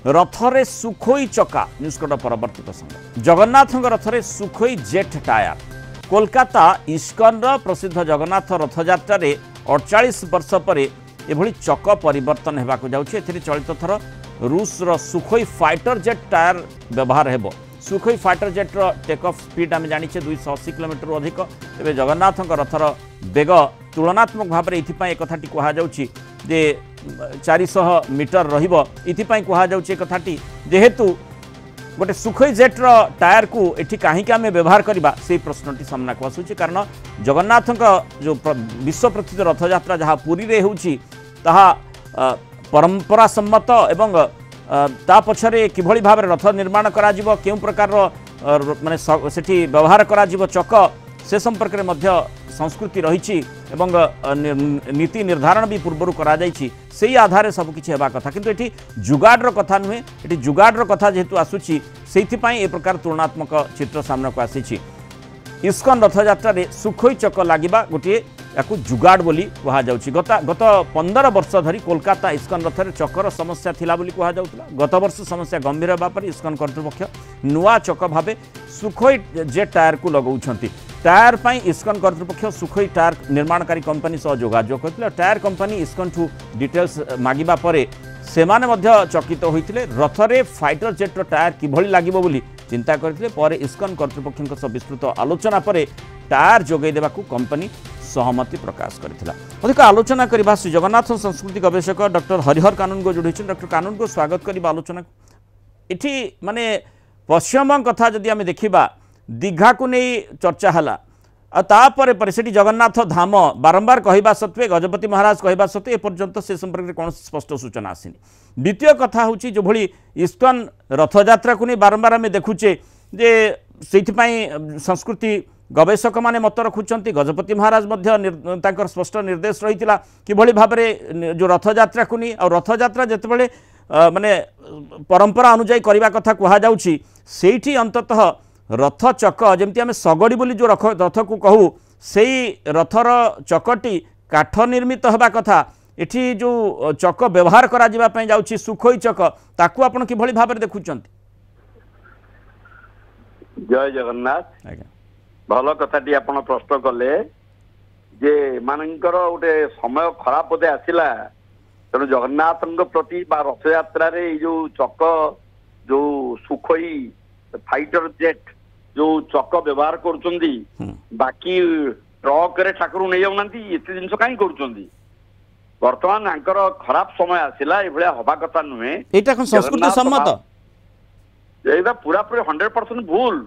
रथरे Sukhoi चका न्यूज़कोट परवर्ती प्रसंग जगन्नाथ रथरे Sukhoi jet tyre Kolkata ISKCON प्रसिद्ध जगन्नाथ रथयात्रा 48 वर्ष पर एभली चक परिवर्तन होगा जाऊँगी चलित थर रूसर सुखोई फाइटर जेट टायर व्यवहार हेब सुखोई फाइटर जेट्र टेक ऑफ स्पीड आम जाने 280 किलोमीटर अधिक तेज जगन्नाथ रथर बेग तुलनात्मक भाव में ये कथाटी कहुच्छी जे 400 मीटर रही कथाटी जेहेतु गोटे सुखोई जेट्र टायर को एठी कहीं आम व्यवहार करवा से प्रश्नटी सामना को आसूँ कारण जगन्नाथ जो विश्व प्रसिद्ध रथयात्रा जहाँ पुरी रे होउछि ताहा परंपरा सम्मत एवं ता पछरे किभली भाव रथ निर्माण करा जिवो केउ प्रकार माने सेठी व्यवहार करा जिवो चक से संपर्क में मध्य संस्कृति रही नीति निर्धारण भी पूर्वर करा जायछि सेही आधार सबकिछि हेबा कथा किंतु एठी जुगाड़र कथा नुहे एठी जुगाड़र कथा जेहेतु आसुछि सेहिथिपाई ए प्रकार तुलनात्मक चित्र सामना को आसीछि इस्कन रथयात्रा रे सुखोई चक लागिबा गोटे याकू जुगाड़ बोली कहुच्छी गत 15 वर्ष धरी कोलकाता इस्कन रथरे चकर समस्या थिला बोली कहुला गत वर्ष समस्या गंभीर होगा पर इस्कन कर्तृपक्ष नुआ चक भाव सुखोई जेट टायर को लगौछंती टायर पर इस्कन कर्तृपक्ष सुखोई टायर निर्माणकारी कंपनी सह जोगाजोग करथिले टायर कंपनी इस्कन ठू डिटेल्स मागिबा परे सेमाने मध्य चकित होइथिले रथरे फाइटर जेट्र टायर किभली लागिबो बोली चिंता करथिले पर इस्कन कर्तृपक्ष विस्तृत आलोचना पर टायर जोगै देबाकू कंपनी सहमति प्रकाश करथिला अधिक आलोचना करबा श्री जगन्नाथ संस्कृति गवेषक डॉक्टर हरिहर कानूनगो जोड़ी डॉक्टर कानूनगो स्वागत करबा आलोचना इठी माने पश्चिम कथा जदि आम देखिबा दीघा को नहीं चर्चा हला तापर पर सेठी जगन्नाथ धाम बारंबार कहवा सत्वे गजपति महाराज कहवा सत्वे एपर्यंत से संपर्क में कौन स्पष्ट सूचना आसीनी द्वितीय कथा हूँ जो भली इस्कन रथयात्रा को नहीं बारंबार आम देखुचे जे से संस्कृति गवेषक माने मत रखुंट गजपति महाराज तांकर स्पष्ट निर्देश रही किभली भाव में जो रथयात्रा को नहीं और रथयात्रा जितेबाला माने परंपरा अनुजाई करने कथा कहुच्छी से अंततः रथ चक जमती आम सगड़ी बोली जो रथ को कहू से रथर चकटी काठ निर्मित होगा कथा एठी जो चक व्यवहार करा जाउछि सुखोई चक ताकू आपण किभली भाव में देखुंट जय जगन्नाथ भल कथाटी आपण प्रश्न कले जे मानकर गोटे समय खराब बोधे आसला तेणु जगन्नाथ प्रति रथयात्रा जो चक जो सुखोई फाइटर जेट जो चक व्यवहार करुचंदी बाकी ट्रक रे ठाकुर नहीं जाऊना एत जिन कहीं बर्तमान खराब समय आसला ये हवा कथा नुहे संस्कृति सम्मत पूरा पूरी 100% भूल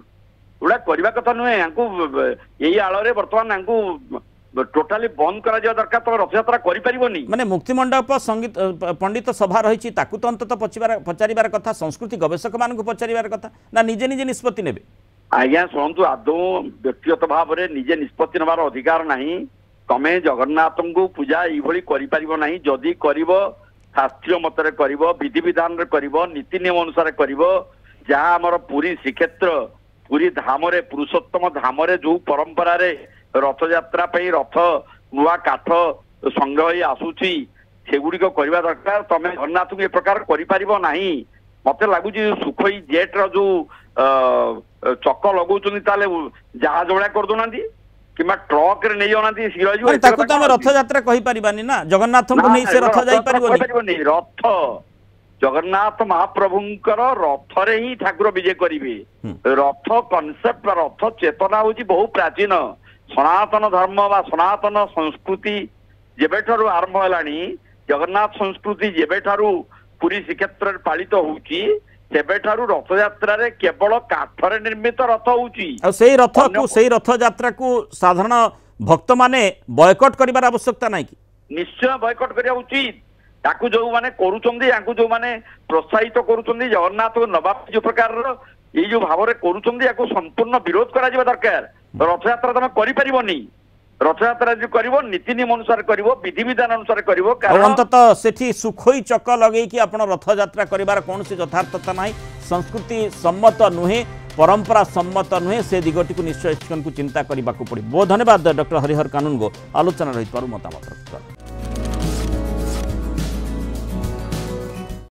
गुड़ा करने कथा नुहे यही आड़ बर्तमान टोटाली बंद करा दरकार तो रथयात्रा करी माने मुक्तिमंडप संगीत पंडित सभा रही तो अंतत पचार कथा संस्कृति गवेषक मान पचार कथा ना निजे निजे निष्पत्ति ने आज्ञा शुणु आदौ व्यक्तिगत भाव में निजे निष्पत्ति नबार अधिकार नहीं तमें जगन्नाथ को पूजा ये जदि कर शास्त्रीय मतरे कर विधि विधान नीति नियम अनुसार कर जहाँ आमर पुरी श्रीक्षेत्र पुरी धाम पुरुषोत्तम धाम जो परंपरा रथयात्रा रथ नुआ काठ संग्रह आसूची सेगुड़िक करवा दरकार तमें जगन्नाथ को ए प्रकार कर मत लगुच सुखोई जेट्र जो चक लगौन जहाज भाया करदे कि ट्रक रे नहीं जाना रथयात्रा कही पारिबानी ना जगन्नाथ को नहीं से रथ जाई परिबोनी रथ जगन्नाथ महाप्रभुंकर रथ रे ही ठाकुर विजय करिवे रथ कॉन्सेप्ट रथ चेतना होची बहु प्राचीन सनातन धर्म बा सनातन संस्कृति जेबेठारु आरंभ हेलानी जगन्नाथ संस्कृति जेबेठारु पुरी श्रीक्षेत्र पालित होउची सेबेठारु रथयात्रा रे केवल काठरे निर्मित रथ होउची आ सेही रथ को सेही रथयात्रा को साधारण भक्त माने बॉयकॉट करिबार आवश्यकता नाही कि निश्चय बॉयकॉट करिया उचित ताकू जो माने करूचंदी याकू जो माने प्रोत्साहित करूचंदी जगन्नाथ को नबा जो प्रकार ये जो भाव रे करूचंदी याकू संपूर्ण विरोध करा जिबा दरकार रथयात्रा तमे करि परिबोनी रथयात्रा जो करिवो नीति नियम अनुसार करिवो विधि विधान अनुसार करिवो कारण अंततः सेठी सुखोई चक लगेई कि आपण रथयात्रा करिवार कोनसी यथार्थता नाही संस्कृति सम्मत नुहे परंपरा सम्मत नुहे से दिगटी को निश्चय चिंता करने को पड़े। बहुत धन्यवाद डॉक्टर हरिहर कानूनगो आलोचना रही मतामत।